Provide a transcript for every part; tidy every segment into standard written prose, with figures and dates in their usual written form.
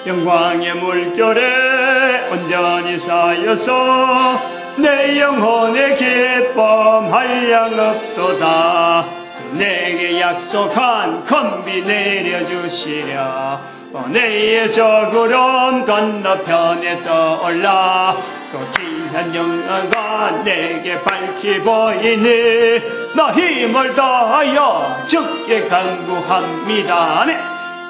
영광의 물결에 온전히 쌓여서 내 영혼의 기쁨 한량 없도다. 내게 약속한 건비 내려주시랴. 내의 저구름 건너편에 떠올라 또 귀한 영광과 내게 밝히 보이니 나 힘을 다하여 주께 간구합니다. 네.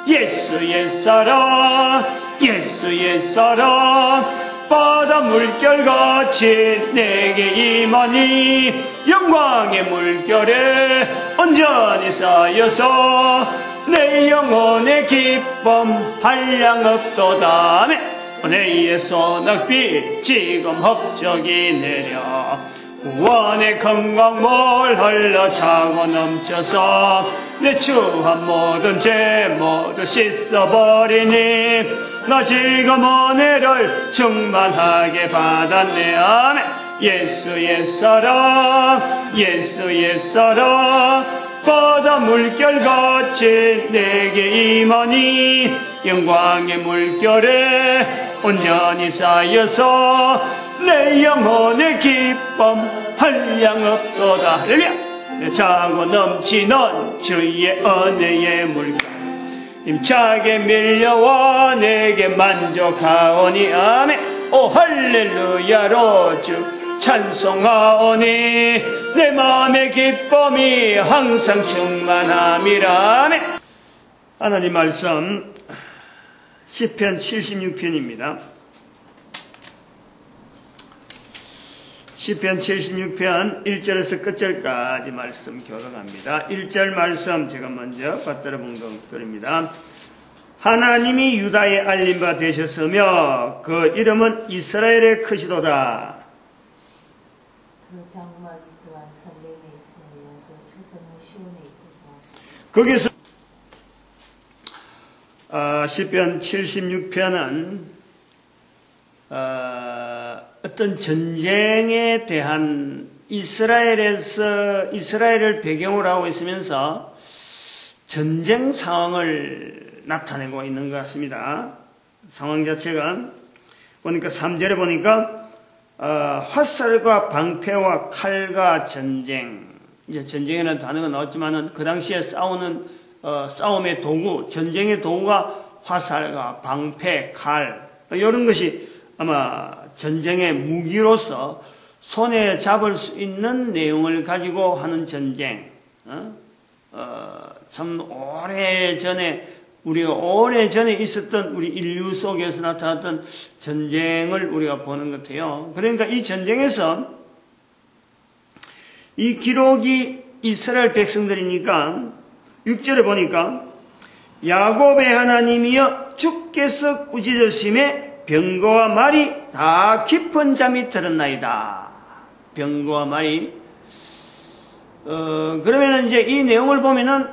예수 옛사랑 예수 옛사랑 바다 물결같이 내게 임하니 영광의 물결에 온전히 쌓여서 내 영혼의 기쁨 한량 없도다. 내의 소낙비 지금 헛적이 내려 구원의 건강물 흘러차고 넘쳐서 내 추한 모든 죄 모두 씻어버리니 나 지금 은혜를 충만하게 받았네. 아멘. 예수 옛사랑 예수 옛사랑 바다 물결같이 내게 임하니 영광의 물결에 온전히 쌓여서 내 영혼의 기쁨 한량 없도다. 할렐루야. 차고 넘치는 주의 은혜의 물결 힘차게 밀려와 내게 만족하오니. 아멘. 오 할렐루야로 주 찬송하오니 내 마음의 기쁨이 항상 충만함이라. 아멘. 하나님 말씀 시편 76편입니다. 시편 76편 1절에서 끝절까지 말씀 교독합니다. 1절 말씀 제가 먼저 받들어 봉독드립니다. 하나님이 유다에 알린 바 되셨으며 그 이름은 이스라엘의 크시도다. 그 장막이 또한 살렘에 있으며 그 초성은 시온에 있도다. 거기서 시편 76편은 어떤 전쟁에 대한 이스라엘을 배경으로 하고 있으면서 전쟁 상황을 나타내고 있는 것 같습니다. 상황 자체가 보니까 3절에 보니까 화살과 방패와 칼과 전쟁. 이제 전쟁이라는 단어가 나왔지만은 그 당시에 싸움의 도구, 전쟁의 도구가 화살과 방패, 칼 이런 것이 아마 전쟁의 무기로서 손에 잡을 수 있는 내용을 가지고 하는 전쟁. 참 오래전에 있었던 우리 인류 속에서 나타났던 전쟁을 우리가 보는 것 같아요. 그러니까 이 전쟁에서 이 기록이 이스라엘 백성들이니까 6절에 보니까 야곱의 하나님이여 주께서 꾸짖으심에 병거와 말이 다 깊은 잠이 들었나이다. 병거와 말이 그러면은 이제 이 내용을 보면은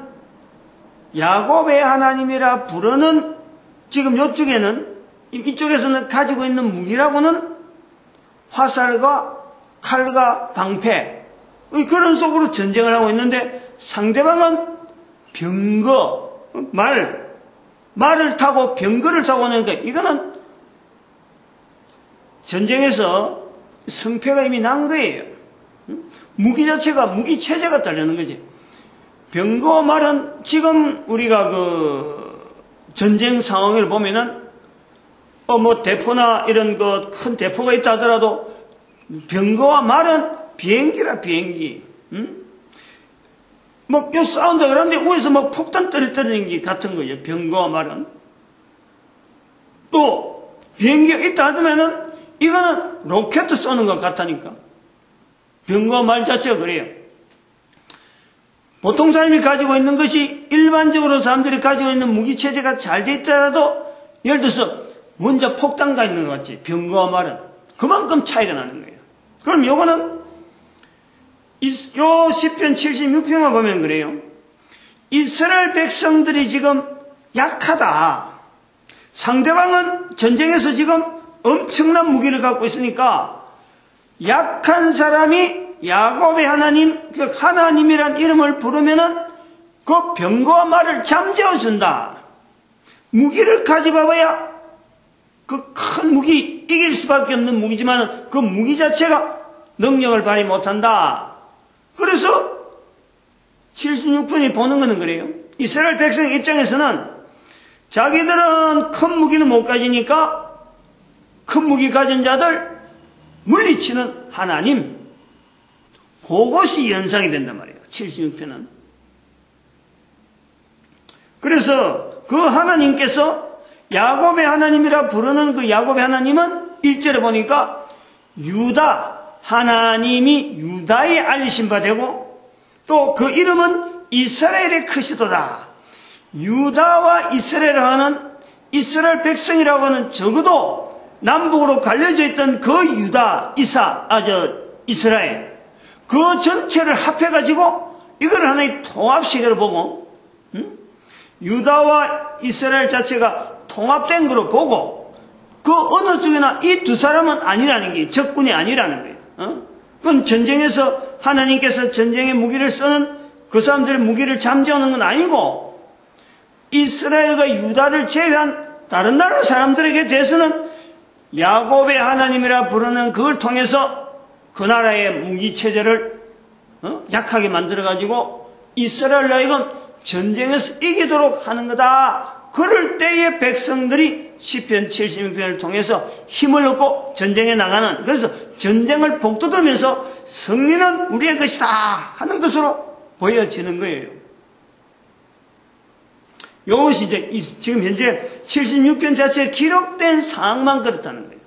야곱의 하나님이라 부르는 지금 이쪽에는 이쪽에서는 가지고 있는 무기라고는 화살과 칼과 방패 그런 속으로 전쟁을 하고 있는데 상대방은 병거 말을 타고 병거를 타고 오니까 이거는 전쟁에서 승패가 이미 난 거예요. 무기 자체가 무기 체제가 딸려는 거지. 병거 말은 지금 우리가 그 전쟁 상황을 보면은 대포나 이런 큰 대포가 있다 하더라도 병거와 말은 비행기라 비행기. 요 싸운다 그러는데 위에서 폭탄 떨어뜨리는 게 같은 거예요. 병거와 말은. 또 비행기가 있다 하면은 이거는 로켓 쏘는 것 같다니까. 병거와 말 자체가 그래요. 보통 사람이 가지고 있는 것이 일반적으로 사람들이 가지고 있는 무기체제가 잘 돼 있더라도 예를 들어서 원자 폭탄가 있는 것 같지. 병거와 말은 그만큼 차이가 나는 거예요. 그럼 요거는 요 시편 76편만 보면 그래요. 이스라엘 백성들이 지금 약하다. 상대방은 전쟁에서 지금 엄청난 무기를 갖고 있으니까 약한 사람이 야곱의 하나님, 그 하나님이란 이름을 부르면은 그 병거와 말을 잠재워 준다. 무기를 가져봐야 그 큰 무기, 이길 수밖에 없는 무기지만 그 무기 자체가 능력을 발휘 못한다. 그래서 76편이 보는 거는 그래요. 이스라엘 백성 입장에서는 자기들은 큰 무기는 못 가지니까 큰 무기 가진 자들 물리치는 하나님, 그것이 연상이 된단 말이에요. 76편은. 그래서 그 하나님께서 야곱의 하나님이라 부르는 그 야곱의 하나님은 1절에 보니까 유다, 하나님이 유다에 알리신 바 되고 또 그 이름은 이스라엘의 크시도다. 유다와 이스라엘을 하는 이스라엘 백성이라고 하는 적어도 남북으로 갈려져 있던 그 유다, 이스라엘 그 전체를 합해가지고 이걸 하나의 통합세계로 보고 유다와 이스라엘 자체가 통합된 거로 보고 그 어느 쪽이나 이 두 사람은 아니라는 게 적군이 아니라는 거예요. 그건 전쟁에서 하나님께서 전쟁의 무기를 쓰는 그 사람들의 무기를 잠재우는 건 아니고 이스라엘과 유다를 제외한 다른 나라 사람들에게 대해서는 야곱의 하나님이라 부르는 그걸 통해서 그 나라의 무기체제를 약하게 만들어가지고 이스라엘로 하여금 전쟁에서 이기도록 하는 거다. 그럴 때의 백성들이 시편 76편을 통해서 힘을 얻고 전쟁에 나가는, 그래서 전쟁을 복돋으면서 승리는 우리의 것이다 하는 것으로 보여지는 거예요. 이것이 이제 지금 현재 76편 자체에 기록된 상황만 그렇다는 거예요.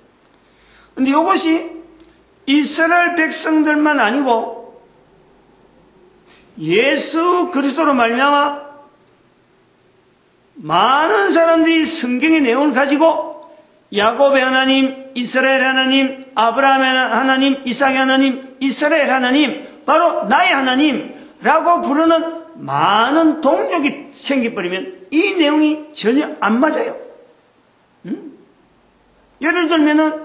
근데 이것이 이스라엘 백성들만 아니고 예수 그리스도로 말미암아 많은 사람들이 성경의 내용을 가지고 야곱의 하나님, 이스라엘 하나님, 아브라함의 하나님, 이삭의 하나님, 이스라엘 하나님, 바로 나의 하나님라고 부르는 많은 동족이 생겨버리면 이 내용이 전혀 안 맞아요. 예를 들면은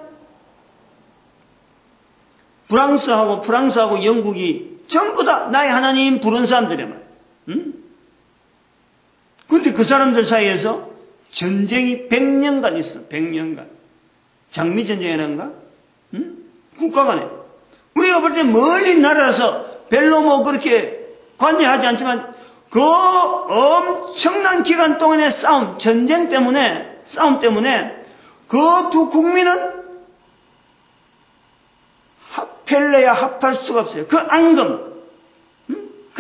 프랑스하고 영국이 전부 다 나의 하나님 부른 사람들이야 말이야. 근데 그 사람들 사이에서 전쟁이 100년간 있어. 100년간. 장미전쟁이란가? 국가 간에. 우리가 볼 때 멀리 나라라서 별로 뭐 그렇게 관여하지 않지만 그 엄청난 기간 동안의 싸움 때문에 그 두 국민은 합할래야 합할 수가 없어요. 그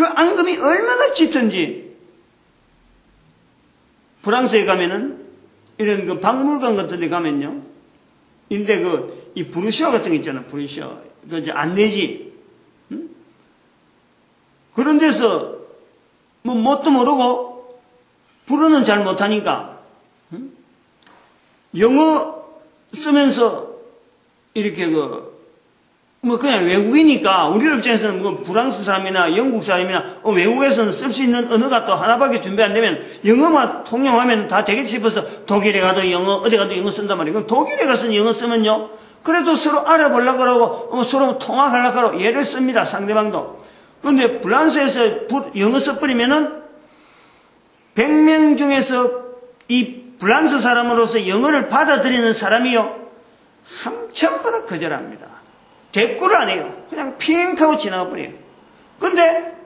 앙금이 얼마나 짙은지. 프랑스에 가면은 이런 그 박물관 같은 데 가면요. 근데 이 브루시아 같은 거 있잖아. 브루시아. 안내지. 그런 데서 뭐 뭣도 모르고 불어는 잘 못하니까 영어 쓰면서 이렇게 그냥 외국이니까 우리 입장에서는 뭐 프랑스 사람이나 영국 사람이나 외국에서는 쓸 수 있는 언어가 또 하나밖에 준비 안 되면 영어만 통용하면 다 되겠지 싶어서 독일에 가도 영어, 어디 가도 영어 쓴단 말이에요. 그럼 독일에 가서 영어 쓰면요. 그래도 서로 알아보려고 그러고 서로 통화하려고 그러고 예를 씁니다. 상대방도. 그런데 프랑스에서 영어 써버리면은 100명 중에서 이 프랑스 사람으로서 영어를 받아들이는 사람이요. 한참보다 거절합니다. 대꾸를 안 해요. 그냥 핑 하고 지나가 버려요. 근데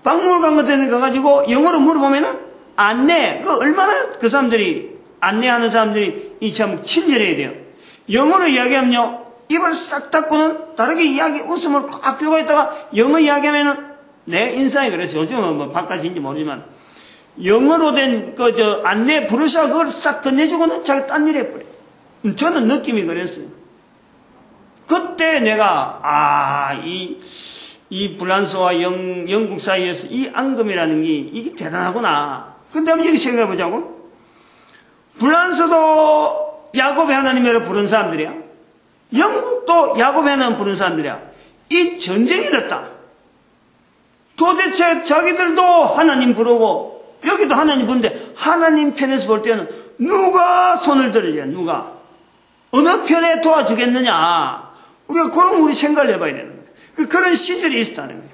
박물관 같은 데 가가지고 영어로 물어보면은 안내, 얼마나 그 사람들이, 안내하는 사람들이 참 친절해야 돼요. 영어로 이야기하면요. 입을 싹 닫고는 다르게 웃음을 꽉 펴고 있다가 영어 이야기하면은 내 인상이 그래서 요즘은 뭐 바깥인지 모르지만 영어로 된 안내 브루셔 그걸 싹 건네주고는 자기 딴 일 해버려요. 저는 느낌이 그랬어요. 그때 내가 이 프랑스와 영국 사이에서 이 앙금이라는 게 이게 대단하구나. 근데 한번 여기 생각해보자고. 프랑스도 야곱의 하나님이라 부른 사람들이야. 영국도 야곱의 하나님 부른 사람들이야. 이 전쟁이 일었다. 도대체 자기들도 하나님 부르고 여기도 하나님 부르는데 하나님 편에서 볼 때는 누가 손을 들으냐. 누가 어느 편에 도와주겠느냐. 우리 생각을 해봐야 되는 거예요. 그런 시절이 있었다는 거예요.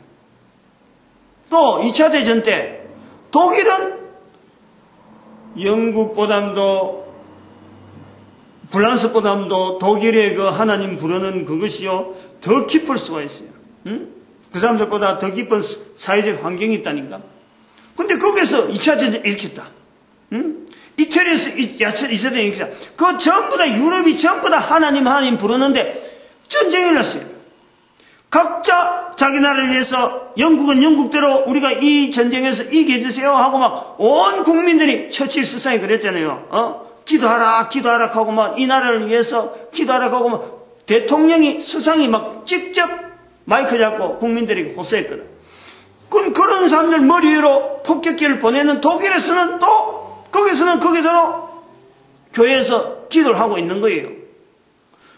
또 2차 대전 때 독일은 영국보담도 프랑스보담도 독일의 그 하나님 부르는 그것이요 더 깊을 수가 있어요. 응? 그 사람들보다 더 깊은 사회적 환경이 있다니까. 근데 거기서 2차 전쟁 일으켰다. 응? 이태리에서 2차 전쟁 일으켰다. 그 전부 다 유럽이 전부 다 하나님 부르는데 전쟁이 일어났어요. 각자 자기 나라를 위해서 영국은 영국대로 우리가 이 전쟁에서 이기게 해주세요 하고 막 온 국민들이 처칠 수상이 그랬잖아요. 기도하라 하고 막 이 나라를 위해서 기도하라 하고 막 대통령이 수상이 막 직접 마이크 잡고 국민들에게 호소했거든. 그런 사람들 머리 위로 폭격기를 보내는 독일에서는 또 거기서는 거기대로 교회에서 기도를 하고 있는 거예요.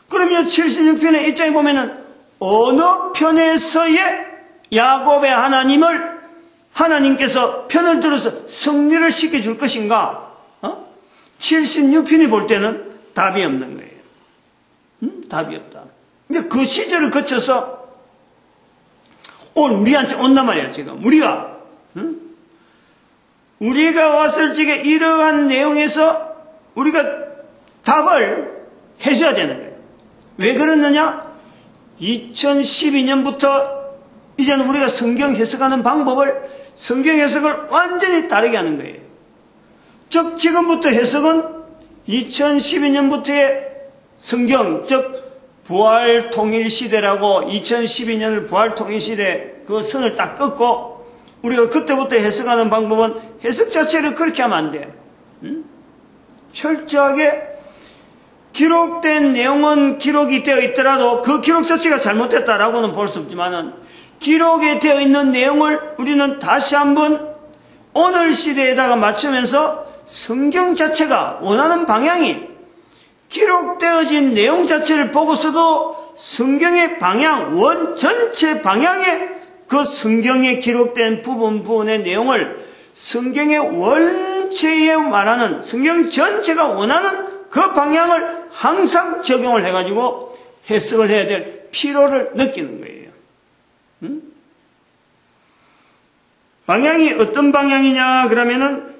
그러면 76편의 입장에 보면은 어느 편에서의 야곱의 하나님을 하나님께서 편을 들어서 승리를 시켜줄 것인가? 76편이 볼 때는 답이 없는 거예요. 답이 없다. 근데 그 시절을 거쳐서 오늘 우리한테 온단 말이야, 지금. 우리가 왔을 적에 이러한 내용에서 우리가 답을 해줘야 되는 거예요. 왜 그러느냐? 2012년부터 이제는 우리가 성경 해석하는 방법을, 성경 해석을 완전히 다르게 하는 거예요. 즉, 지금부터 해석은 2012년부터의 성경, 즉, 부활 통일 시대라고 2012년을 부활 통일 시대 그 선을 딱 긋고 우리가 그때부터 해석하는 방법은 해석 자체를 그렇게 하면 안 돼. 철저하게 기록된 내용은 기록이 되어 있더라도 그 기록 자체가 잘못됐다라고는 볼 수 없지만은 기록에 되어 있는 내용을 우리는 다시 한번 오늘 시대에다가 맞추면서 성경 자체가 원하는 방향이 기록되어진 내용 자체를 보고서도 성경의 방향, 전체 방향의 그 성경에 기록된 부분의 내용을 성경의 원체에 말하는 성경 전체가 원하는 그 방향을 항상 적용을 해가지고 해석을 해야 될 필요를 느끼는 거예요. 방향이 어떤 방향이냐 그러면은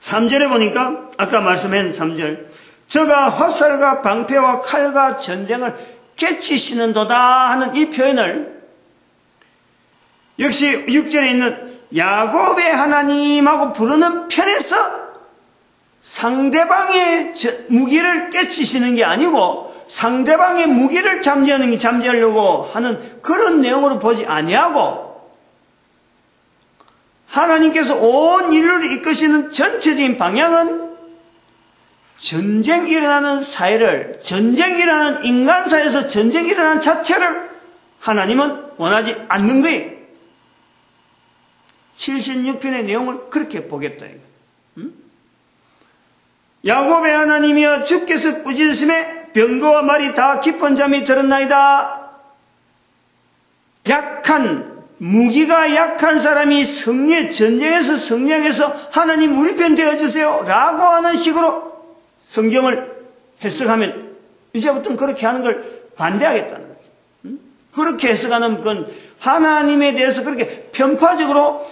3절에 보니까 아까 말씀한 3절 저가 화살과 방패와 칼과 전쟁을 깨치시는도다 하는 이 표현을 역시 6절에 있는 야곱의 하나님하고 부르는 편에서 상대방의 무기를 깨치시는 게 아니고 상대방의 무기를 잠재우려고 하는 그런 내용으로 보지 아니하고 하나님께서 온 인류를 이끄시는 전체적인 방향은 전쟁이 일어나는 사회를, 전쟁이 일어나는 인간사회에서 전쟁이 일어나는 자체를 하나님은 원하지 않는 거예요. 76편의 내용을 그렇게 보겠다. 야곱의 하나님이여 주께서 꾸짖으심에 병거와 말이 다 깊은 잠이 들었나이다. 무기가 약한 사람이 전쟁에서 승리해서 하나님 우리 편 되어주세요 라고 하는 식으로 성경을 해석하면 이제부터는 그렇게 하는 걸 반대하겠다는 거죠. 그렇게 해석하는 건 하나님에 대해서 그렇게 편파적으로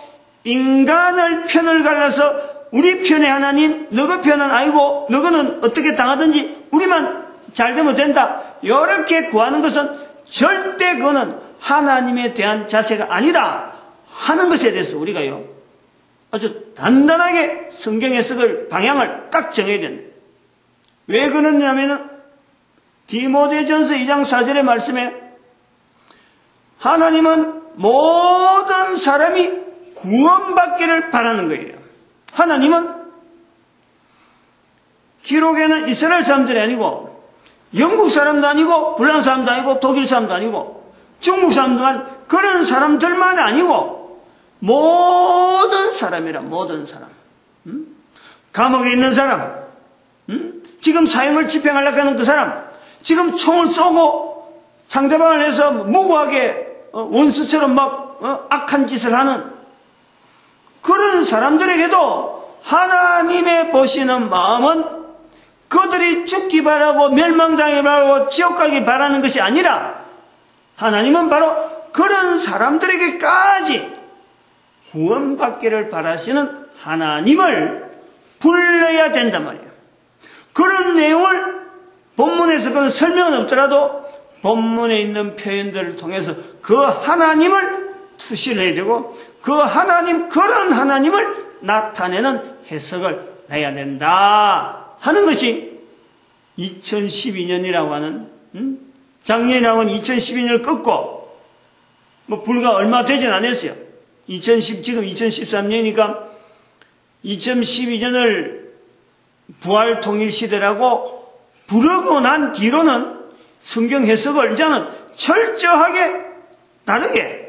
인간을 편을 갈라서 우리 편의 하나님, 너그 편은 아니고 너그는 어떻게 당하든지 우리만 잘 되면 된다 이렇게 구하는 것은 절대 그거는 하나님에 대한 자세가 아니다 하는 것에 대해서 우리가요 아주 단단하게 성경 해석을 방향을 딱 정해야 된다. 왜 그러냐면은 디모데전서 2장 4절의 말씀에 하나님은 모든 사람이 구원받기를 바라는 거예요. 하나님은 기록에는 이스라엘 사람들이 아니고 영국 사람도 아니고 불란 사람도 아니고 독일 사람도 아니고 중국 사람들만 그런 사람들만 아니고 모든 사람이라 모든 사람. 감옥에 있는 사람, 지금 사형을 집행하려고 하는 그 사람, 지금 총을 쏘고 상대방을 해서 무고하게 원수처럼 막 악한 짓을 하는 그런 사람들에게도 하나님의 보시는 마음은 그들이 죽기 바라고 멸망당하기 바라고 지옥 가기 바라는 것이 아니라 하나님은 바로 그런 사람들에게까지 구원받기를 바라시는 하나님을 불러야 된단 말이에요. 그런 내용을 본문에서 그런 설명은 없더라도 본문에 있는 표현들을 통해서 그 하나님을 투시를 해야 되고 그 하나님, 그런 하나님을 나타내는 해석을 해야 된다 하는 것이 2012년이라고 하는, 작년이라고 하는 2012년을 끊고 뭐 불과 얼마 되진 않았어요. 지금 2013년이니까 2012년을 부활 통일 시대라고 부르고 난 뒤로는 성경 해석을 이제는 철저하게 다르게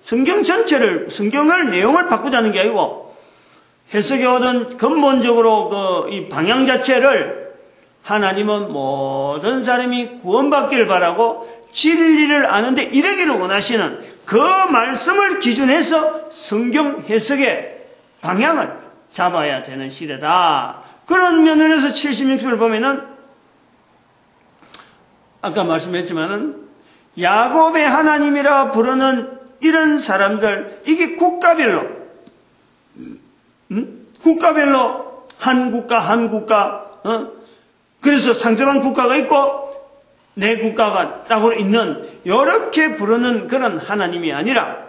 성경 전체를, 성경을 내용을 바꾸자는 게 아니고 해석에 오는 근본적으로 이 방향 자체를 하나님은 모든 사람이 구원받기를 바라고 진리를 아는데 이르기를 원하시는 그 말씀을 기준해서 성경 해석의 방향을 잡아야 되는 시대다. 그런 면에서 76편을 보면은 아까 말씀했지만은 야곱의 하나님이라 부르는 이런 사람들, 이게 국가별로 한 국가 그래서 상대방 국가가 있고 내 국가가 따로 있는 이렇게 부르는 그런 하나님이 아니라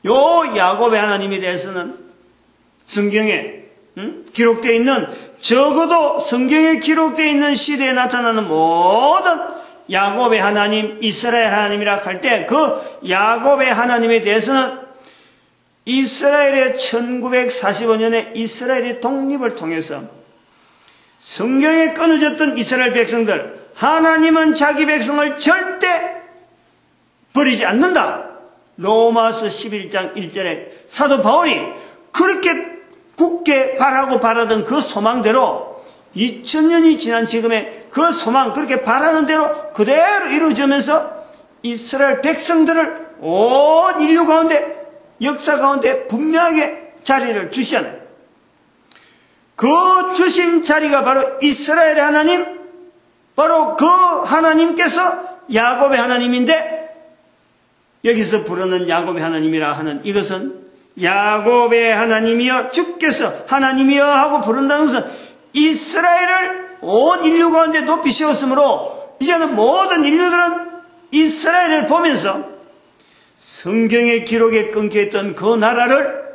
요 야곱의 하나님에 대해서는 성경에 기록되어 있는, 적어도 성경에 기록되어 있는 시대에 나타나는 모든 야곱의 하나님, 이스라엘 하나님이라 할 때 그 야곱의 하나님에 대해서는 이스라엘의 1945년에 이스라엘의 독립을 통해서 성경에 끊어졌던 이스라엘 백성들, 하나님은 자기 백성을 절대 버리지 않는다. 로마서 11장 1절에 사도 바울이 그렇게 굳게 바라고 바라던 그 소망대로 2000년이 지난 지금의 그 소망, 그렇게 바라는 대로 그대로 이루어지면서 이스라엘 백성들을 온 인류 가운데, 역사 가운데 분명하게 자리를 주시잖아요. 그 주신 자리가 바로 이스라엘의 하나님, 바로 그 하나님께서 야곱의 하나님인데, 여기서 부르는 야곱의 하나님이라 하는 이것은 야곱의 하나님이여 주께서 하나님이여 하고 부른다는 것은 이스라엘을 온 인류 가운데 높이 세웠으므로 이제는 모든 인류들은 이스라엘을 보면서 성경의 기록에 끊겨있던 그 나라를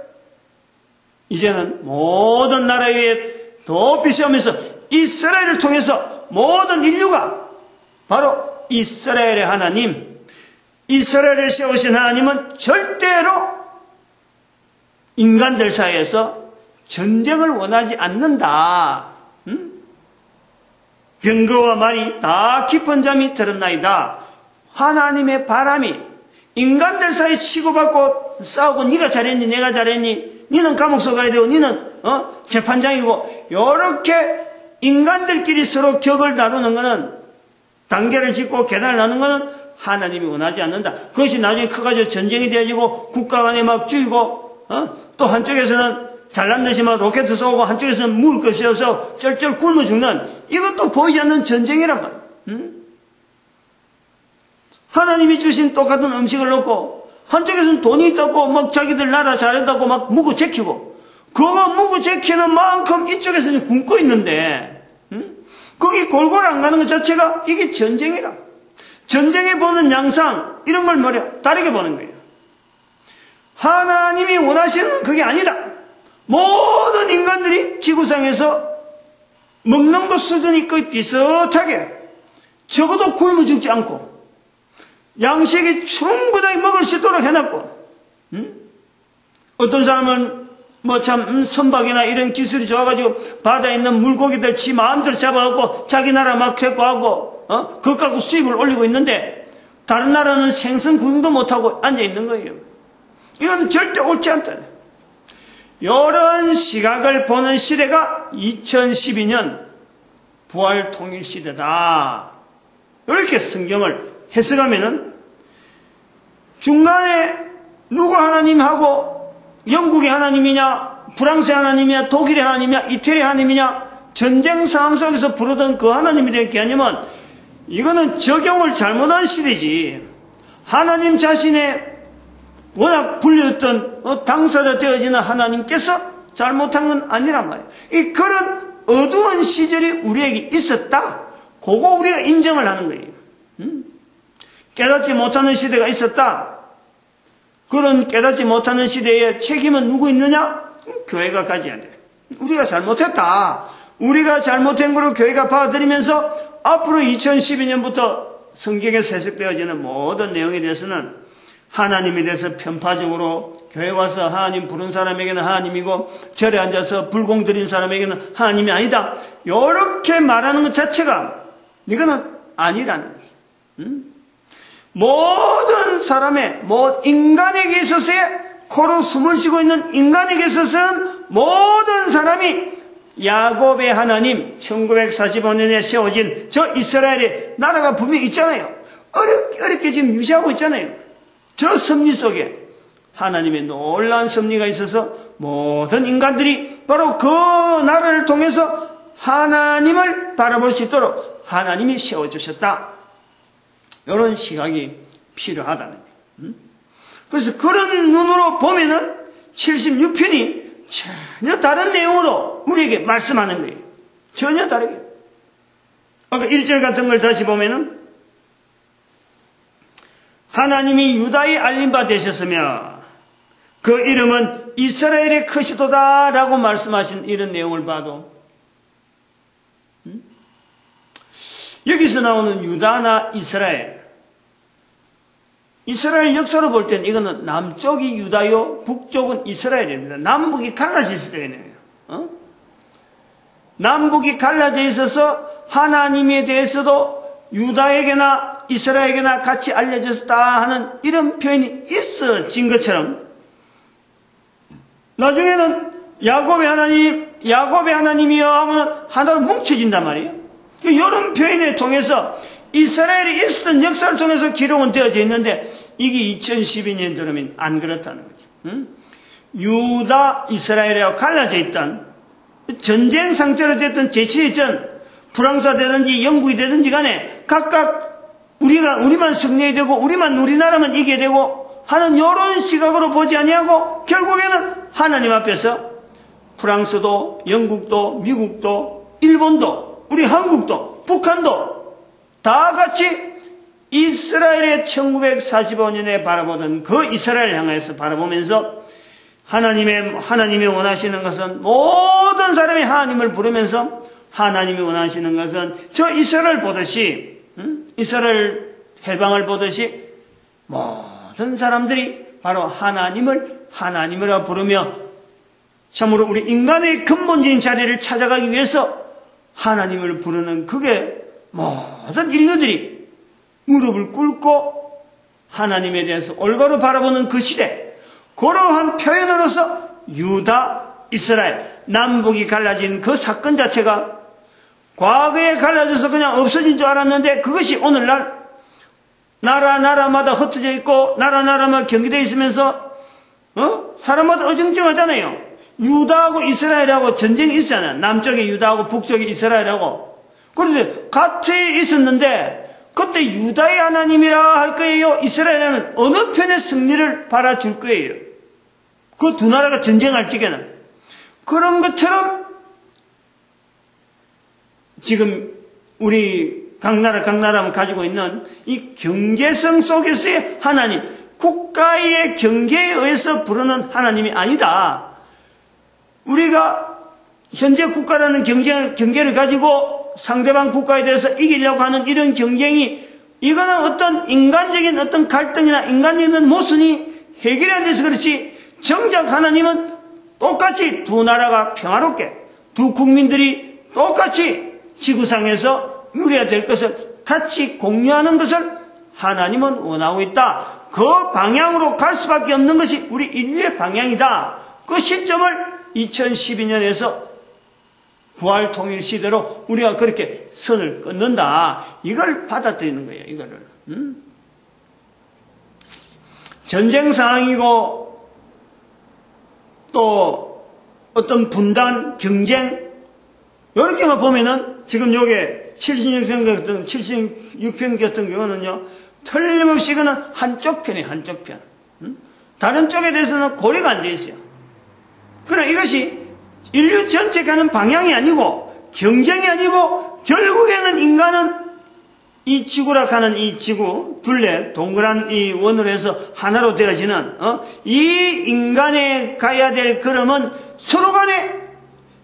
이제는 모든 나라 위에 높이 세우면서 이스라엘을 통해서 모든 인류가 바로 이스라엘의 하나님, 이스라엘을 세우신 하나님은 절대로 인간들 사이에서 전쟁을 원하지 않는다. 병거와 말이 다 깊은 잠이 들었나이다. 하나님의 바람이 인간들 사이 치고받고 싸우고 네가 잘했니 내가 잘했니, 니는 감옥서 가야 되고 니는 재판장이고, 이렇게 인간들끼리 서로 격을 나누는 것은, 단계를 짓고 계단을 나누는 것은 하나님이 원하지 않는다. 그것이 나중에 커가지고 전쟁이 되어지고 국가 간에 막 죽이고 또 한쪽에서는 잘난 듯이 막 로켓 쏘고 한쪽에서는 물 것이어서 쩔쩔 굶어 죽는, 이것도 보이지 않는 전쟁이란 말이야. 하나님이 주신 똑같은 음식을 넣고 한쪽에서는 돈이 있다고 막 자기들 나라 잘한다고 막 묵어 제키고, 그거 묵어 제키는 만큼 이쪽에서는 굶고 있는데 거기 골고루 안 가는 것 자체가 이게 전쟁이라. 전쟁에 보는 양상 이런 걸 뭐냐 다르게 보는 거예요. 하나님이 원하시는 그게 아니다. 모든 인간들이 지구상에서 먹는 것 수준이 거의 비슷하게, 적어도 굶어 죽지 않고 양식이 충분하게 먹을 수 있도록 해놨고, 어떤 사람은 뭐 참 선박이나 이런 기술이 좋아가지고 바다에 있는 물고기들 지 마음대로 잡아갖고 자기 나라 막 퇴거하고 그것 갖고 수입을 올리고 있는데, 다른 나라는 생선 구경도 못하고 앉아있는 거예요. 이건 절대 옳지 않다. 이런 시각을 보는 시대가 2012년 부활 통일 시대다. 이렇게 성경을 해석하면은 중간에 누구 하나님하고 영국의 하나님이냐, 프랑스의 하나님이냐, 독일의 하나님이냐, 이태리의 하나님이냐, 전쟁 상황 속에서 부르던 그 하나님이 될 게 아니면 이거는 적용을 잘못한 시대지. 하나님 자신의 워낙 불렸던 당사자 되어지는 하나님께서 잘못한 건 아니란 말이에요. 그런 어두운 시절이 우리에게 있었다. 그거 우리가 인정을 하는 거예요. 깨닫지 못하는 시대가 있었다. 그런 깨닫지 못하는 시대에 책임은 누구 있느냐? 교회가 가져야 돼. 우리가 잘못했다. 우리가 잘못한 거로 교회가 받아들이면서 앞으로 2012년부터 성경에서 해석되어지는 모든 내용에 대해서는 하나님에 대해서 편파적으로 교회 와서 하나님 부른 사람에게는 하나님이고 절에 앉아서 불공 드린 사람에게는 하나님이 아니다. 이렇게 말하는 것 자체가 이거는 아니라는 거죠. 모든 사람의 인간에게 있어서의 코로 숨을 쉬고 있는 인간에게 있어서는 모든 사람이 야곱의 하나님 1945년에 세워진 저 이스라엘의 나라가 분명히 있잖아요. 어렵게 지금 유지하고 있잖아요. 저 섭리 속에 하나님의 놀라운 섭리가 있어서 모든 인간들이 바로 그 나라를 통해서 하나님을 바라볼 수 있도록 하나님이 세워주셨다. 이런 시각이 필요하다는 거예요. 그래서 그런 눈으로 보면은 76편이 전혀 다른 내용으로 우리에게 말씀하는 거예요. 전혀 다르게. 아까 1절 같은 걸 다시 보면은 하나님이 유다에 알린 바 되셨으며 그 이름은 이스라엘의 크시도다 라고 말씀하신 이런 내용을 봐도 여기서 나오는 유다나 이스라엘 역사로 볼 때는 이거는 남쪽이 유다요 북쪽은 이스라엘입니다. 남북이 갈라져 있을 때네요. 남북이 갈라져 있어서 하나님에 대해서도 유다에게나 이스라엘에게나 같이 알려졌다 하는 이런 표현이 있어진 것처럼 나중에는 야곱의 하나님이여 하고는 하나로 뭉쳐진단 말이에요. 이런 표현을 통해서 이스라엘이 있었던 역사를 통해서 기록은 되어져 있는데 이게 2012년 들으면 안 그렇다는 거죠. 유다, 이스라엘하고 갈라져 있던 전쟁 상태로 됐던 제7전 프랑스가 되든지 영국이 되든지 간에 각각 우리만 승리해야 되고 우리나라만 이겨야 되고 하는 이런 시각으로 보지 아니하고 결국에는 하나님 앞에서 프랑스도 영국도 미국도 일본도 우리 한국도 북한도 다 같이 이스라엘의 1945년에 바라보던 그 이스라엘을 향해서 바라보면서 하나님이 원하시는 것은 모든 사람이 하나님을 부르면서 하나님이 원하시는 것은 저 이스라엘 보듯이 이스라엘 해방을 보듯이 모든 사람들이 바로 하나님으로 부르며 참으로 우리 인간의 근본적인 자리를 찾아가기 위해서 하나님을 부르는 그게 모든 인류들이 무릎을 꿇고 하나님에 대해서 올바로 바라보는 그 시대 그러한 표현으로서 유다, 이스라엘 남북이 갈라진 그 사건 자체가 과거에 갈라져서 그냥 없어진 줄 알았는데 그것이 오늘날 나라마다 흩어져 있고 나라마다 경계되어 있으면서 사람마다 어정쩡하잖아요. 유다하고 이스라엘하고 전쟁이 있잖아요. 남쪽에 유다하고 북쪽에 이스라엘하고. 그런데 같이 있었는데 그때 유다의 하나님이라 할 거예요. 이스라엘은 어느 편의 승리를 바라줄 거예요. 그 두 나라가 전쟁할 적에는. 그런 것처럼 지금 우리 각 나라 가지고 있는 이 경계성 속에서의 하나님, 국가의 경계에 의해서 부르는 하나님이 아니다. 우리가 현재 국가라는 경계를 가지고 상대방 국가에 대해서 이기려고 하는 이런 경쟁이 이거는 어떤 인간적인 어떤 갈등이나 인간적인 모순이 해결이 안 돼서 그렇지 정작 하나님은 똑같이 두 나라가 평화롭게 두 국민들이 똑같이 지구상에서 누려야 될 것을 같이 공유하는 것을 하나님은 원하고 있다. 그 방향으로 갈 수밖에 없는 것이 우리 인류의 방향이다. 그 시점을 2012년에서 부활 통일 시대로 우리가 그렇게 선을 끊는다. 이걸 받아들이는 거예요. 이거를. 전쟁 상황이고 또 어떤 분단, 경쟁 이렇게만 보면은 지금 요게 76편 같은 경우는요 틀림없이 이거는 한쪽 편이에요. 한쪽 편. 다른 쪽에 대해서는 고려가 안 돼 있어요. 그러나 이것이 인류 전체 가는 방향이 아니고 경쟁이 아니고 결국에는 인간은 이 지구라 하는 이 지구 둘레 동그란 이 원으로 해서 하나로 되어지는 이 인간의 가야 될 걸음은 서로 간에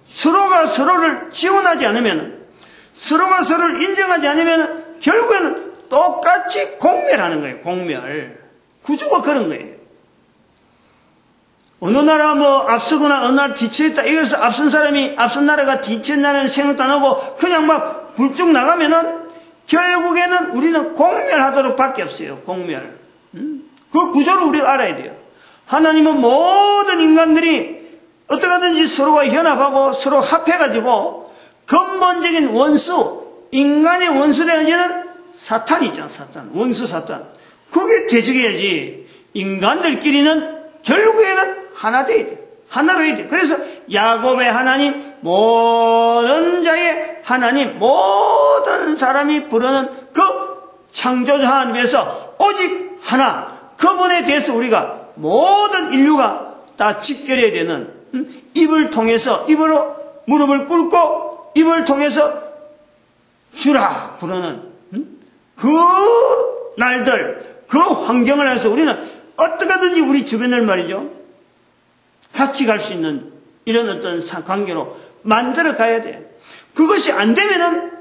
서로가 서로를 지원하지 않으면 서로가 서로를 인정하지 않으면 결국에는 똑같이 공멸하는 거예요. 공멸. 구조가 그런 거예요. 어느 나라 앞서거나 어느 나라 뒤쳐있다. 이것을 앞선 사람이 앞선 나라가 뒤쳐있다는 생각도 안 하고 그냥 막 불쭉 나가면은 결국에는 우리는 공멸하도록 밖에 없어요. 공멸. 그 구조를 우리가 알아야 돼요. 하나님은 모든 인간들이 어떻게 하든지 서로가 연합하고 서로 합해가지고 근본적인 원수, 인간의 원수 되어지는 사탄이 있잖아. 사탄. 원수 사탄. 그게 되적여야지. 인간들끼리는 결국에는 하나 돼야 돼. 하나로 해야 돼. 그래서 야곱의 하나님, 모든 자의 하나님, 모든 사람이 부르는 그 창조자 하나님에서 오직 하나, 그분에 대해서 우리가 모든 인류가 다 직결해야 되는 입을 통해서 입으로 무릎을 꿇고 입을 통해서 주라 부르는 그 날들, 그 환경을 해서 우리는 어떻게든지 우리 주변을 말이죠. 같이 갈 수 있는 이런 어떤 관계로 만들어 가야 돼. 그것이 안 되면은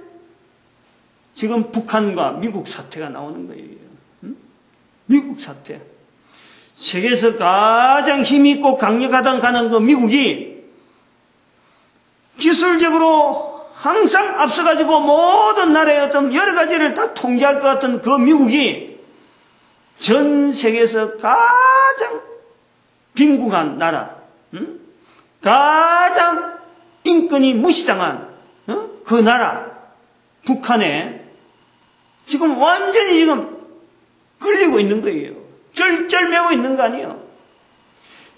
지금 북한과 미국 사태가 나오는 거예요. 미국 사태. 세계에서 가장 힘있고 강력하다고 하는 그 미국이 기술적으로 항상 앞서가지고 모든 나라의 어떤 여러 가지를 다 통제할 것 같은 그 미국이 전 세계에서 가장 빈궁한 나라, 가장 인권이 무시당한 그 나라, 북한에 지금 완전히 지금 끌리고 있는 거예요. 쩔쩔매고 있는 거 아니에요.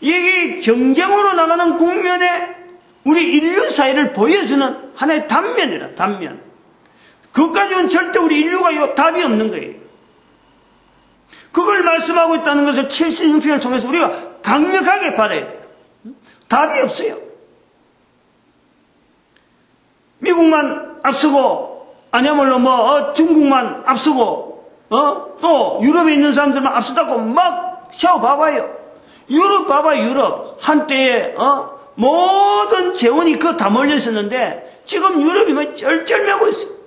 이게 경쟁으로 나가는 국면에 우리 인류 사회를 보여주는 하나의 단면이라, 단면. 그것까지는 절대 우리 인류가 답이 없는 거예요. 그걸 말씀하고 있다는 것을 76편을 통해서 우리가 강력하게 받아야 돼요. 답이 없어요. 미국만 앞서고, 아니야말로 중국만 앞서고, 또 유럽에 있는 사람들만 앞서다고 막 세워봐봐요. 유럽 봐봐요, 유럽. 한때에, 모든 재원이 그거 다 몰려 있었는데, 지금 유럽이 뭐 쩔쩔매고 있어요.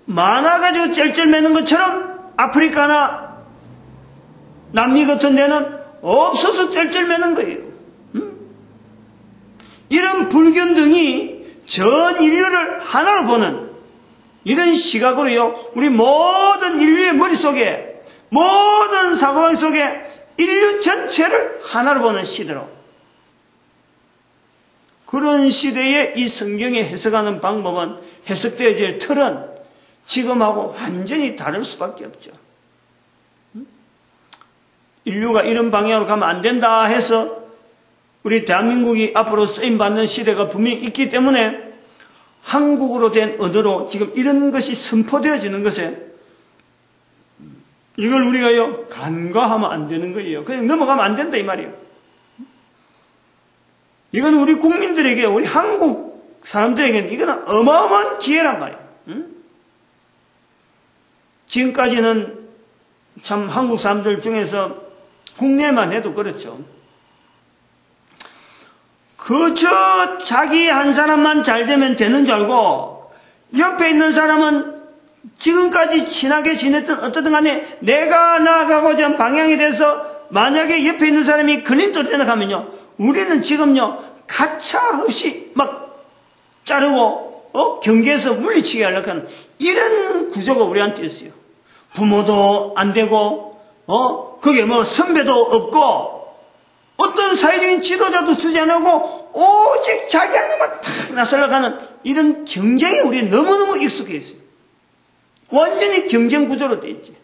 많아가지고 쩔쩔매는 것처럼 아프리카나 남미 같은 데는 없어서 쩔쩔매는 거예요. 이런 불균등이 전 인류를 하나로 보는 이런 시각으로요, 우리 모든 인류의 머릿속에, 모든 사고방 속에 인류 전체를 하나로 보는 시대로. 그런 시대에 이 성경에 해석하는 방법은, 해석되어질 틀은 지금하고 완전히 다를 수밖에 없죠. 인류가 이런 방향으로 가면 안 된다 해서 우리 대한민국이 앞으로 쓰임받는 시대가 분명히 있기 때문에 한국어로 된 언어로 지금 이런 것이 선포되어지는 것에 이걸 우리가요 간과하면 안 되는 거예요. 그냥 넘어가면 안 된다 이 말이에요. 이건 우리 국민들에게, 우리 한국 사람들에게는 이거는 어마어마한 기회란 말이에요. 지금까지는 참 한국 사람들 중에서 국내만 해도 그렇죠. 그저 자기 한 사람만 잘 되면 되는 줄 알고 옆에 있는 사람은 지금까지 친하게 지냈던 어떻든 간에 내가 나아가고자 하는 방향에 대해서 만약에 옆에 있는 사람이 걸림돌이 생각하면요, 우리는 지금요 가차 없이 막 자르고 경계에서 물리치게 하려고 하는 이런 구조가 우리한테 있어요. 부모도 안 되고 그게 선배도 없고 어떤 사회적인 지도자도 쓰지 않고 오직 자기 하나만 탁 나서려고 하는 이런 경쟁이 우리에 너무너무 익숙해 있어요. 완전히 경쟁 구조로 되어 있지.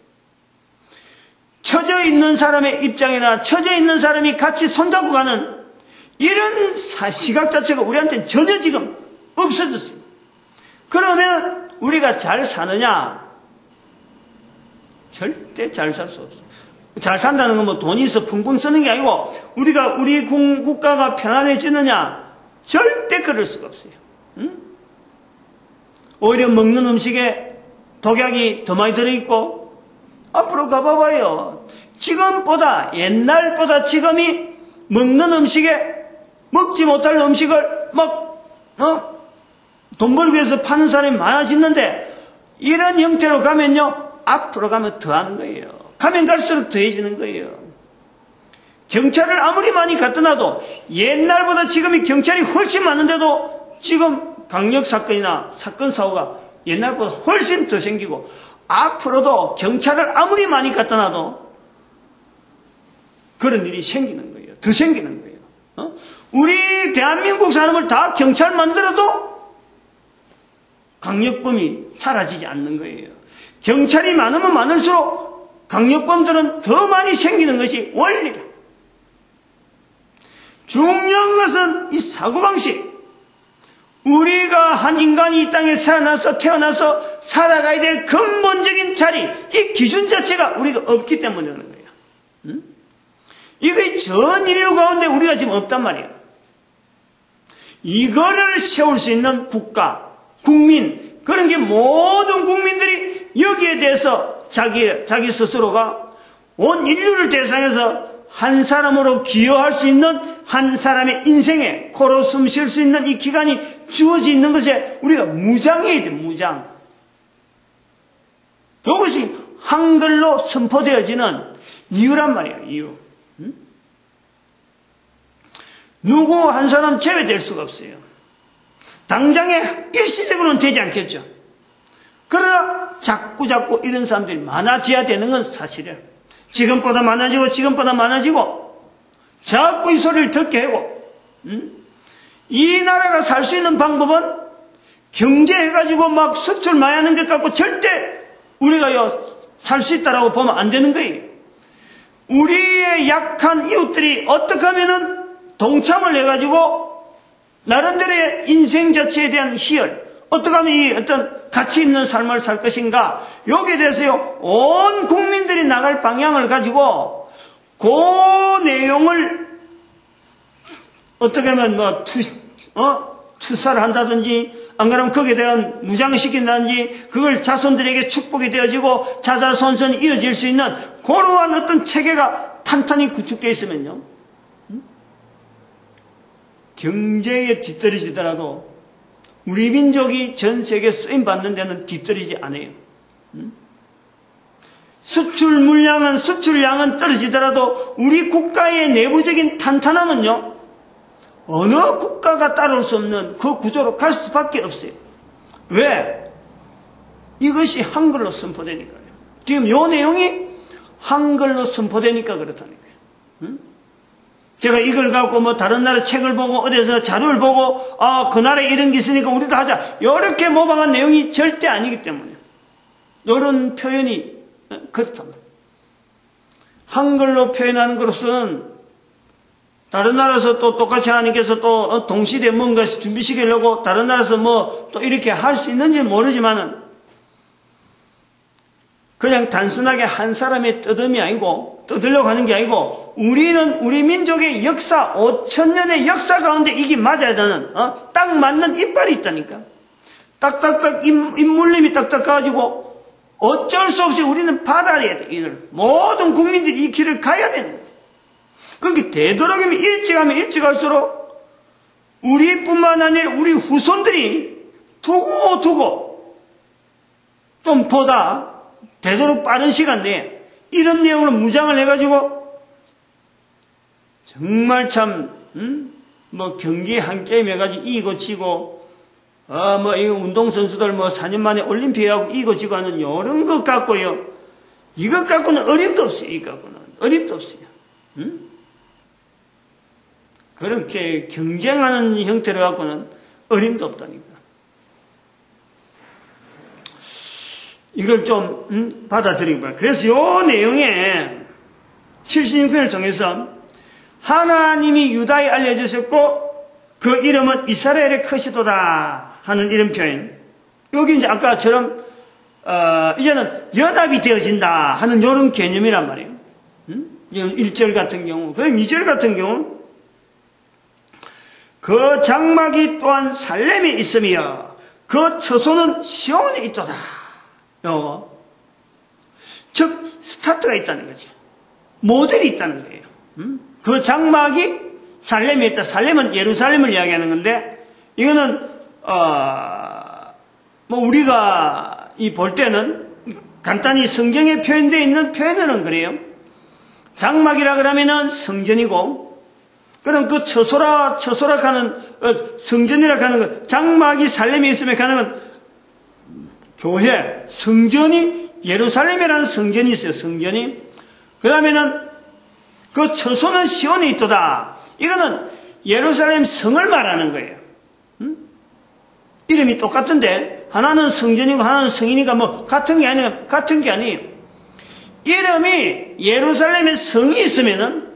처져 있는 사람의 입장이나 처져 있는 사람이 같이 손잡고 가는 이런 시각 자체가 우리한테는 전혀 지금 없어졌어요. 그러면 우리가 잘 사느냐? 절대 잘 살 수 없어요. 잘 산다는 건 뭐 돈이 있어 붕붕 쓰는 게 아니고 우리가 우리 국가가 편안해지느냐? 절대 그럴 수가 없어요. 응? 오히려 먹는 음식에 독약이 더 많이 들어있고 앞으로 가봐봐요. 지금보다 옛날보다 지금이 먹는 음식에 먹지 못할 음식을 돈 벌기 위해서 파는 사람이 많아지는데 이런 형태로 가면요 앞으로 가면 더 하는 거예요. 가면 갈수록 더해지는 거예요. 경찰을 아무리 많이 갖다 놔도 옛날보다 지금이 경찰이 훨씬 많은데도 지금 강력사건이나 사건 사고가 옛날보다 훨씬 더 생기고 앞으로도 경찰을 아무리 많이 갖다 놔도 그런 일이 생기는 거예요. 더 생기는 거예요. 우리 대한민국 사람을 다 경찰 만들어도 강력범이 사라지지 않는 거예요. 경찰이 많으면 많을수록 강력범들은 더 많이 생기는 것이 원리다. 중요한 것은 이 사고방식. 우리가 한 인간이 이 땅에 태어나서 살아가야 될 근본적인 자리, 이 기준 자체가 우리가 없기 때문에 그런 거예요. 응? 이게 전 인류 가운데 우리가 지금 없단 말이에요. 이거를 세울 수 있는 국가, 국민, 그런 게 모든 국민들이 여기에 대해서 자기 스스로가 온 인류를 대상해서 한 사람으로 기여할 수 있는 한 사람의 인생에 코로 숨 쉴 수 있는 이 기간이 주어져 있는 것에 우리가 무장해야 돼, 무장. 이것이 한글로 선포되어지는 이유란 말이에요, 이유. 응? 누구 한 사람 제외될 수가 없어요. 당장에 일시적으로는 되지 않겠죠. 그러나 자꾸 이런 사람들이 많아져야 되는 건 사실이에요. 지금보다 많아지고 자꾸 이 소리를 듣게 하고 이 나라가 살 수 있는 방법은 경제해가지고 막 수출 많이 하는 것 갖고 절대 우리가 살 수 있다라고 보면 안 되는 거예요. 우리의 약한 이웃들이 어떻게 하면은 동참을 해가지고 나름대로의 인생 자체에 대한 희열, 어떻게 하면 이 어떤 가치 있는 삶을 살 것인가, 여기에 대해서요 온 국민들이 나갈 방향을 가지고 그 내용을 어떻게 하면 투사를 한다든지 안 그러면 거기에 대한 무장시킨다든지 그걸 자손들에게 축복이 되어지고 자자손손이 이어질 수 있는 그러한 어떤 체계가 탄탄히 구축되어 있으면요 경제에 뒤떨어지더라도 우리 민족이 전 세계에 쓰임받는 데는 뒤떨어지지 않아요. 수출 물량은 수출량은 떨어지더라도 우리 국가의 내부적인 탄탄함은요 어느 국가가 따라올 수 없는 그 구조로 갈 수밖에 없어요. 왜? 이것이 한글로 선포되니까요. 지금 이 내용이 한글로 선포되니까 그렇다니까요. 제가 이걸 갖고 뭐 다른 나라 책을 보고 어디서 자료를 보고 그 나라에 이런 게 있으니까 우리도 하자 이렇게 모방한 내용이 절대 아니기 때문에 이런 표현이 그렇답니다. 한글로 표현하는 것은 다른 나라에서 또 똑같이 하나님께서 또 동시대에 뭔가 준비시키려고 다른 나라에서 뭐 또 이렇게 할 수 있는지는 모르지만은 그냥 단순하게 한 사람의 떠듬이 아니고 떠들려고 하는 게 아니고 우리는 우리 민족의 역사 5,000년의 역사 가운데 이게 맞아야 되는 딱 맞는 이빨이 있다니까. 딱딱딱 입물림이 딱딱 가지고 어쩔 수 없이 우리는 받아야 돼. 이걸 모든 국민들이 이 길을 가야 되는 거예요. 그게 되도록이면 일찍하면 일찍할수록 우리뿐만 아니라 우리 후손들이 두고 좀 보다 되도록 빠른 시간 내에 이런 내용으로 무장을 해가지고 정말 참 뭐 경기 한 게임 해가지고 이기고 지고 뭐 이거 운동선수들 뭐 4년 만에 올림픽하고 이기고 지고 하는 이런 것 갖고요 이것 갖고는 어림도 없어요. 이것 갖고는 어림도 없어요. 그렇게 경쟁하는 형태로 갖고는 어림도 없다니까. 이걸 좀 받아들이고 봐요. 그래서 이 내용에 76편을 통해서 하나님이 유다에 알려주셨고 그 이름은 이스라엘의 크시도다 하는 이런 표현. 여기 이제 아까처럼 이제는 연합이 되어진다 하는 이런 개념이란 말이에요. 이건 1절 같은 경우. 그럼 2절 같은 경우, 그 장막이 또한 살렘에 있으며 그 처소는 시온에 있도다. 즉 스타트가 있다는 거죠. 모델이 있다는 거예요. 그 장막이 살렘에 있다. 살렘은 예루살렘을 이야기하는 건데, 이거는 뭐 우리가 볼 때는 간단히 성경에 표현되어 있는 표현은 그래요. 장막이라 그러면은 성전이고, 그럼 그 처소라 하는 성전이라 하는 것, 장막이 살렘에 있으면 가는 건 교회, 성전이 예루살렘이라는 성전이 있어요. 성전이. 그러면은 그 처소는 시온에 있도다. 이거는 예루살렘 성을 말하는 거예요. 이름이 똑같은데 하나는 성전이고 하나는 성이니까 뭐 같은 게 아니에요. 이름이 예루살렘에 성이 있으면은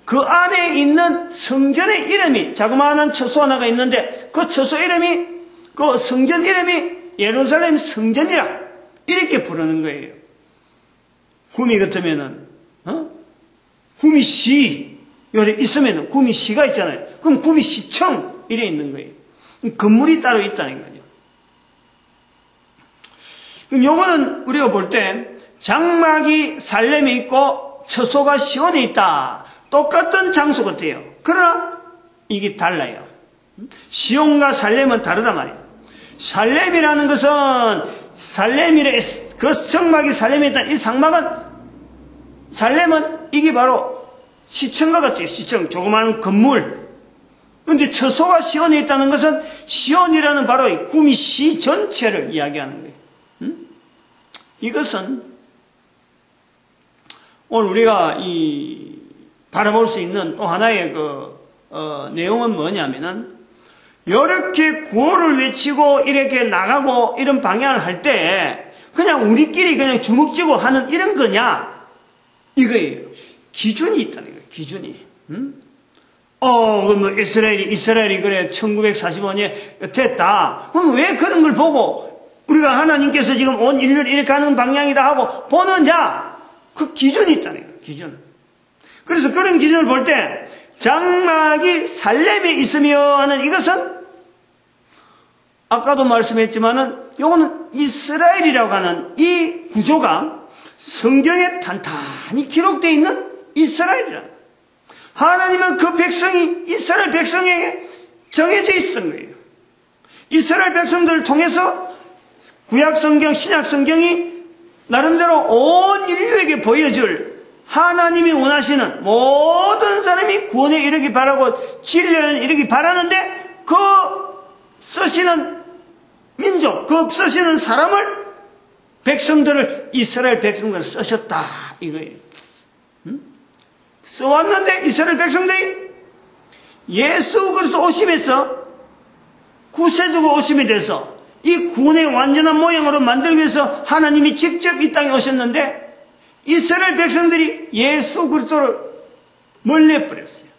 그 안에 있는 성전의 이름이 자그마한 처소 하나가 있는데 그 처소 이름이 그 성전 이름이 예루살렘 성전이라 이렇게 부르는 거예요. 구미 같으면은 구미시 요래 있으면은 구미시가 있잖아요. 그럼 구미시청 이래 있는 거예요. 건물이 따로 있다는 거죠. 그럼 요거는 우리가 볼 때 장막이 살렘에 있고 처소가 시온에 있다. 똑같은 장소 같아요. 그러나 이게 달라요. 시온과 살렘은 다르단 말이에요. 살렘이라는 것은 그 장막이 살렘에 있다. 이 장막은 살렘은 이게 바로 시청과 같아요. 시청, 조그마한 건물. 그런데 처소가 시온에 있다는 것은 시온이라는 바로 구미시 전체를 이야기하는 거예요. 이것은 오늘 우리가 바라볼 수 있는 또 하나의 내용은 뭐냐면은 이렇게 구호를 외치고 이렇게 나가고 이런 방향을 할 때 그냥 우리끼리 그냥 주먹쥐고 하는 이런 거냐? 이거예요. 기준이 있다는 거예요. 기준이. 뭐 이스라엘이 그래 1945년에 됐다. 그럼 왜 그런 걸 보고 우리가 하나님께서 지금 온 인류를 이렇게 하는 방향이다 하고 보느냐? 그 기준이 있다는 거예요. 기준. 그래서 그런 기준을 볼 때 장막이 살렘에 있으며 하는 이것은 아까도 말씀했지만은 요거는 이스라엘이라고 하는 이 구조가 성경에 탄탄히 기록되어 있는 이스라엘이라. 하나님은 그 백성이 이스라엘 백성에게 정해져 있었던 거예요. 이스라엘 백성들을 통해서 구약 성경, 신약 성경이 나름대로 온 인류에게 보여줄 하나님이 원하시는 모든 사람이 구원에 이르기 바라고 진리에 이르기 바라는데 그 쓰시는 민족, 그 쓰시는 사람을 백성들을 이스라엘 백성들을 쓰셨다 이거예요. 써왔는데 이스라엘 백성들이 예수 그리스도 오심에서 구세주가 오심에 대해서 이 구원의 완전한 모양으로 만들기 위해서 하나님이 직접 이 땅에 오셨는데 이스라엘 백성들이 예수 그리스도를 멀리해버렸어요.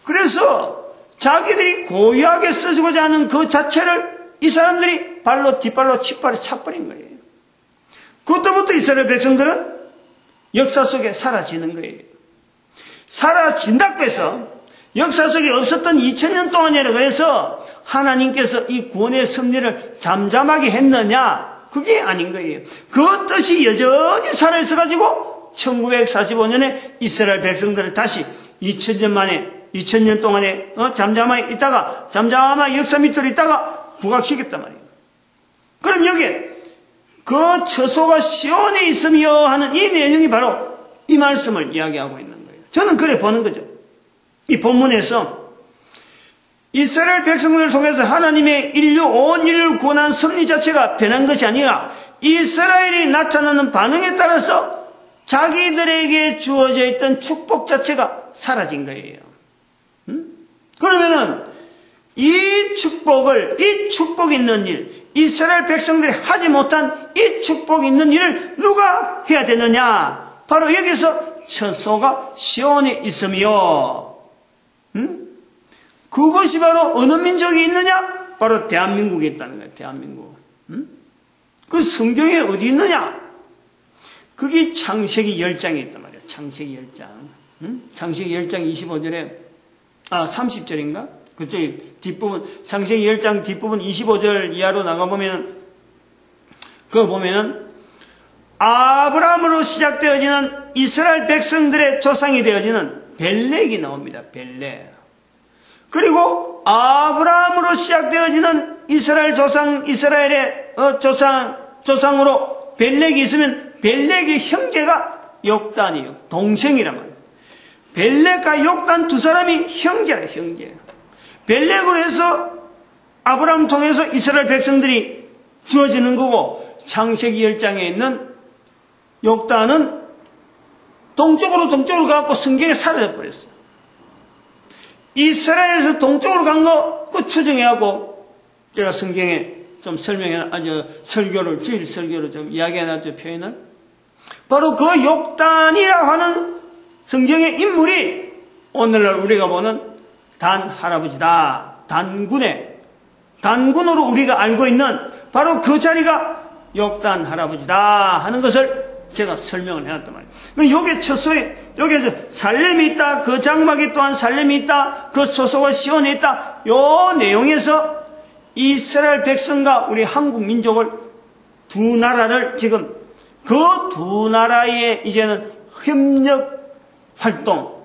그래서 자기들이 고유하게 써주고자 하는 그 자체를 이 사람들이 뒷발로 칫발로 차버린 거예요. 그때부터 이스라엘 백성들은 역사 속에 사라지는 거예요. 사라진다고 해서 역사 속에 없었던 2000년 동안이라고 해서 하나님께서 이 구원의 섭리를 잠잠하게 했느냐? 그게 아닌 거예요. 그 뜻이 여전히 살아있어가지고 1945년에 이스라엘 백성들을 다시 2000년 동안에 잠잠하게 있다가 잠잠하게 역사 밑으로 있다가 부각시켰단 말이에요. 그럼 여기에 그 처소가 시온에 있으며 하는 이 내용이 바로 이 말씀을 이야기하고 있는 거예요. 저는 그래 보는 거죠. 이 본문에서 이스라엘 백성들을 통해서 하나님의 온 인류를 구원한 섭리 자체가 변한 것이 아니라 이스라엘이 나타나는 반응에 따라서 자기들에게 주어져 있던 축복 자체가 사라진 거예요. 그러면은 이 축복 있는 일, 이스라엘 백성들이 하지 못한 이 축복 있는 일을 누가 해야 되느냐? 바로 여기서 처소가 시온에 있으며 그것이 바로 어느 민족이 있느냐? 바로 대한민국에 있다는 거예요. 대한민국. 그 성경에 어디 있느냐? 그게 창세기 10장에 있단 말이에요. 창세기 10장. 창세기 10장 25절에, 30절인가? 그쪽에 뒷부분, 창세기 10장 뒷부분 25절 이하로 나가보면, 그거 보면은, 아브라함으로 시작되어지는 이스라엘 백성들의 조상이 되어지는 벨렉이 나옵니다. 벨렉. 그리고 아브라함으로 시작되어지는 이스라엘 조상, 이스라엘의 조상으로 벨렉이 있으면 벨렉의 형제가 욕단이에요. 동생이란 말이에요. 벨렉과 욕단 두 사람이 형제라, 형제. 벨렉으로 해서 아브라함 통해서 이스라엘 백성들이 주어지는 거고, 창세기 10장에 있는 욕단은 동쪽으로 가고 성경에 사라져버렸어요. 이스라엘에서 동쪽으로 간 거, 그 추정해하고, 제가 성경에 좀 주일 설교를 좀 이야기해놨죠, 표현을. 바로 그 욕단이라 하는 성경의 인물이 오늘날 우리가 보는 단 할아버지다. 단군으로 우리가 알고 있는 바로 그 자리가 욕단 할아버지다 하는 것을 제가 설명을 해놨단 말이에요. 여기에 여기에 살렘이 있다. 그 장막이 또한 살렘이 있다. 그 소속과 시온에 있다. 요 내용에서 이스라엘 백성과 우리 한국 민족을 두 나라를 지금 그 두 나라의 이제는 협력 활동,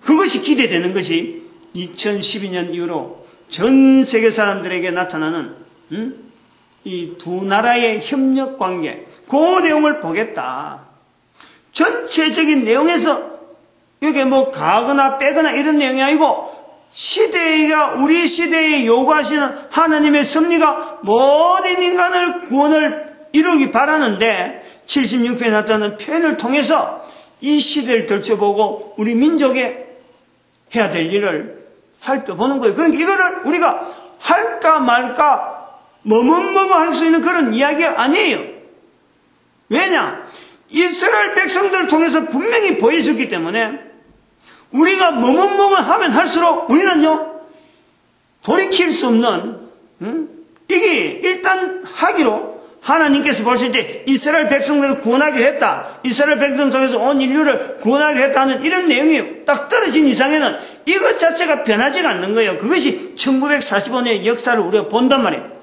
그것이 기대되는 것이 2012년 이후로 전 세계 사람들에게 나타나는 이 두 나라의 협력 관계, 그 내용을 보겠다. 전체적인 내용에서 이게 뭐 가거나 빼거나 이런 내용이 아니고 시대가 우리 시대에 요구하시는 하나님의 섭리가 모든 인간을 구원을 이루기 바라는데 76편에 나타나는 표현을 통해서 이 시대를 들춰보고 우리 민족에 해야 될 일을 살펴보는 거예요. 그러니까 이거를 우리가 할까 말까 뭐뭐뭐 할 수 있는 그런 이야기가 아니에요. 왜냐? 이스라엘 백성들을 통해서 분명히 보여줬기 때문에 우리가 뭐뭐뭐 하면 할수록 우리는요 돌이킬 수 없는 이게 일단 하기로 하나님께서 보실 때 이스라엘 백성들을 구원하기로 했다. 이스라엘 백성을 통해서 온 인류를 구원하기로 했다는 이런 내용이 딱 떨어진 이상에는 이것 자체가 변하지가 않는 거예요. 그것이 1945년의 역사를 우리가 본단 말이에요.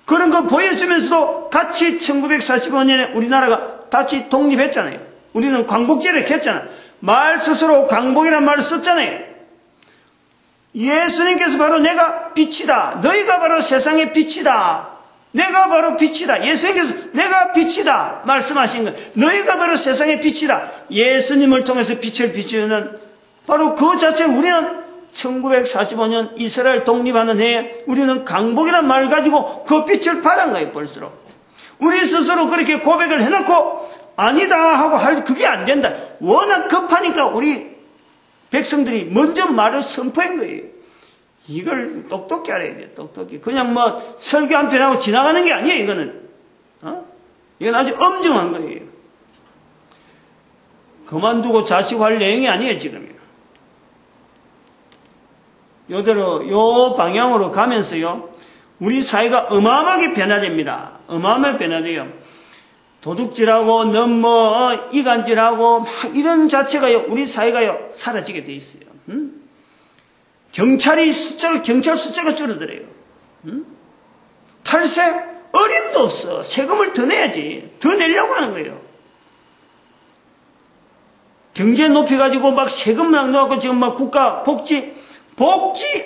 그런 거 보여주면서도 같이 1945년에 우리나라가 같이 독립했잖아요. 우리는 광복절에 했잖아요. 말 스스로 광복이라는 말을 썼잖아요. 예수님께서 바로 내가 빛이다. 너희가 바로 세상의 빛이다. 내가 바로 빛이다. 예수님께서 내가 빛이다 말씀하신 거예요. 너희가 바로 세상의 빛이다. 예수님을 통해서 빛을 비추는 바로 그 자체 우리는 1945년 이스라엘 독립하는 해에 우리는 강복이라는 말을 가지고 그 빛을 받은 거예요. 볼수록 우리 스스로 그렇게 고백을 해놓고 아니다 하고 그게 안 된다. 워낙 급하니까 우리 백성들이 먼저 말을 선포한 거예요. 이걸 똑똑히 알아야 돼요. 똑똑히. 그냥 뭐 설교 한 편 하고 지나가는 게 아니에요. 이거는 이건 아주 엄중한 거예요. 그만두고 자식할 내용이 아니에요. 지금요. 요대로 요 방향으로 가면서요 우리 사회가 어마어마하게 변화됩니다. 어마어마하게 변화돼요. 도둑질하고 이간질하고 막 이런 자체가요 우리 사회가요 사라지게 돼 있어요. 경찰 숫자가 줄어들어요. 탈세 어림도 없어. 세금을 더 내야지. 더 내려고 하는 거예요. 경제 높여가지고 막 세금 넣어갖고 지금 막 국가 복지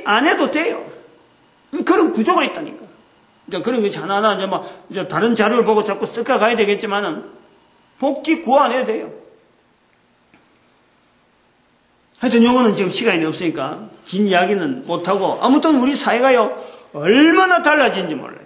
안 해도 돼요. 그런 구조가 있다니까. 이제 그런 것이 하나하나 이제 다른 자료를 보고 자꾸 섞어 가야 되겠지만은 복지 구호 안 해도 돼요. 하여튼 요거는 지금 시간이 없으니까 긴 이야기는 못하고 아무튼 우리 사회가요 얼마나 달라진지 몰라요.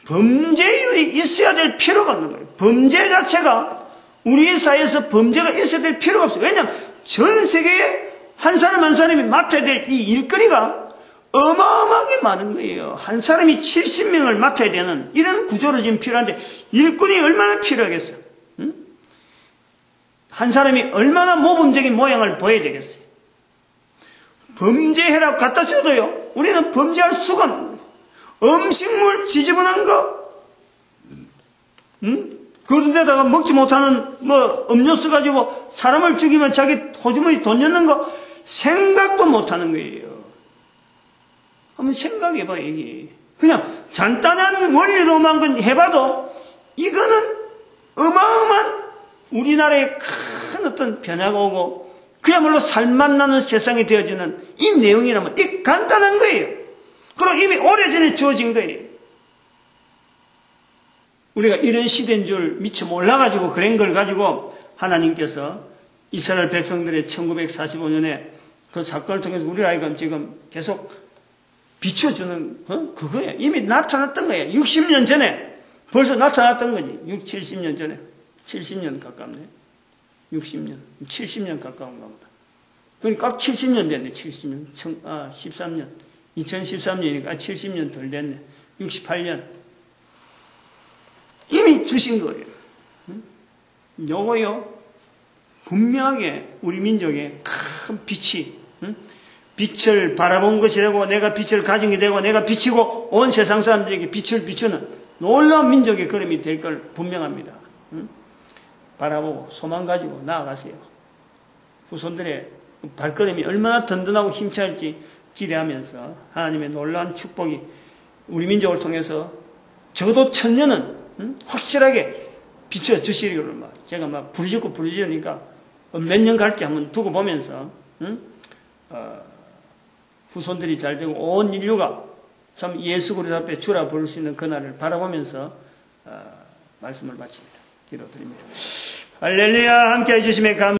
범죄율이 있어야 될 필요가 없는 거예요. 범죄 자체가 우리 사회에서 범죄가 있어야 될 필요가 없어요. 왜냐하면 전 세계에 한 사람 한 사람이 맡아야 될 이 일거리가 어마어마하게 많은 거예요. 한 사람이 70명을 맡아야 되는 이런 구조로 지금 필요한데 일꾼이 얼마나 필요하겠어요? 한 사람이 얼마나 모범적인 모양을 보여야 되겠어요? 범죄해라고 갖다 줘도요 우리는 범죄할 수가 없는 거예요. 음식물 지저분한 거 그런데다가 먹지 못하는 음료수 가지고 사람을 죽이면 자기 호주머니 돈 넣는 거 생각도 못하는 거예요. 한번 생각해봐요. 이게 그냥 간단한 원리로만 해봐도 이거는 어마어마한 우리나라에 큰 어떤 변화가 오고 그야말로 살맛 나는 세상이 되어지는 이 내용이라면 이 간단한 거예요. 그리고 이미 오래전에 주어진 거예요. 우리가 이런 시대인 줄 미처 몰라가지고 그런 걸 가지고 하나님께서 이스라엘 백성들의 1945년에 그 사건을 통해서 우리가 지금 계속 비춰주는 그거예요. 이미 나타났던 거예요. 60년 전에 벌써 나타났던 거지. 70년 전에. 70년 가깝네. 60년. 70년 가까운가 보다. 그러니까 딱 70년 됐네. 70년. 13년. 2013년이니까 70년 덜 됐네. 68년. 이미 주신 거예요. 요거요. 분명하게 우리 민족의 큰 빛이 빛을 바라본 것이 되고 내가 빛을 가진 게 되고 내가 비치고 온 세상 사람들에게 빛을 비추는 놀라운 민족의 걸음이 될 걸 분명합니다. 바라보고 소망 가지고 나아가세요. 후손들의 발걸음이 얼마나 든든하고 힘차일지 기대하면서 하나님의 놀라운 축복이 우리 민족을 통해서 적어도 1000년은 확실하게 비춰주시기를 제가 부르짖으니까 몇 년 갈지 한번 두고 보면서 후손들이 잘 되고 온 인류가 참 예수 그리스도 앞에 주라 부를 수 있는 그날을 바라보면서 말씀을 마칩니다. 기도드립니다. 할렐루야. 함께 해주심에 감사합니다.